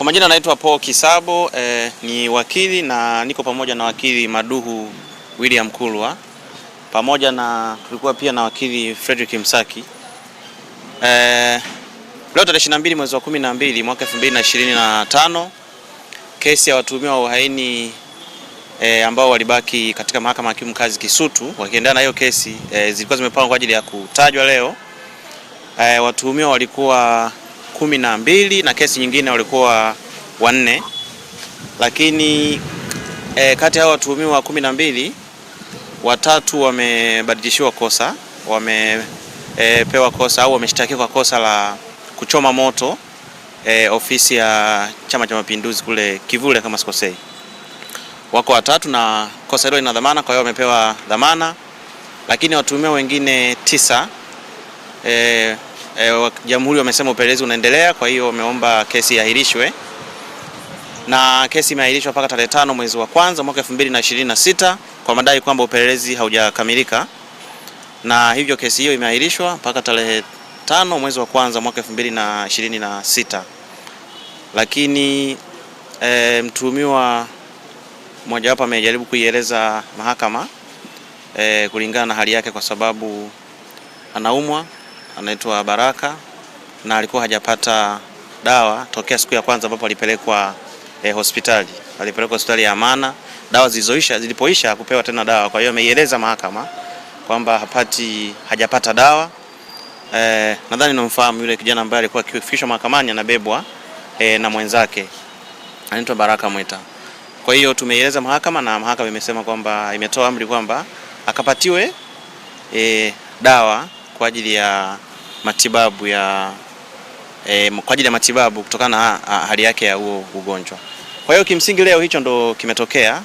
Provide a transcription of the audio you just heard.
Kwa majina naitwa Paul Kisabo, ni wakili na niko pamoja na wakili Maduhu William Kulwa. Pamoja na tulikuwa pia na wakili Frederick Msaki. Leo tarehe 22 mwezi wa 12 mwaka 2025, kesi ya watuhumiwa wa uhaini ambao walibaki katika mahakama ya hakimu mkazi Kisutu wakiendelea na hiyo kesi zilikuwa zimepangwa kwa ajili ya kutajwa leo. Watuhumiwa walikuwa 12 na kesi nyingine walikuwa 4, lakini kati ya watuhumiwa 12 watatu wamebadilishiwa kosa, wamepewa kosa au wameshtakiwa kwa kosa la kuchoma moto ofisi ya Chama cha Mapinduzi kule Kivule kama sikosei. Wako watatu na kosa hilo lina dhamana, kwa hiyo wamepewa dhamana. Lakini watuhumiwa wengine 9 Jamhuri wamesema upelelezi unaendelea, kwa hiyo wameomba kesi iahirishwe, na kesi imeahirishwa mpaka tarehe 5 mwezi wa kwanza mwaka 2026 kwa madai kwamba upelelezi haujakamilika, na hivyo kesi hiyo imeahirishwa mpaka tarehe 5 mwezi wa kwanza mwaka 2026. Lakini mtuhumiwa mmoja wapo amejaribu kuieleza mahakama kulingana na hali yake, kwa sababu anaumwa, anaitwa Baraka, na alikuwa hajapata dawa tokea siku ya kwanza ambapo alipelekwa hospitali. Alipelekwa hospitali ya Amana, dawa zilipoisha kupewa tena dawa. Kwa hiyo ameieleza mahakama kwamba hajapata dawa. Nadhani namfahamu yule kijana ambaye alikuwa akifikishwa mahakamani, anabebwa na mwenzake anaitwa Baraka Mweta. Kwa hiyo tumeieleza mahakama na mahakama imesema kwamba imetoa amri kwamba akapatiwe dawa kwa ajili ya matibabu kutokana na hali yake ya huo ugonjwa. Kwa hiyo kimsingi leo hicho ndo kimetokea.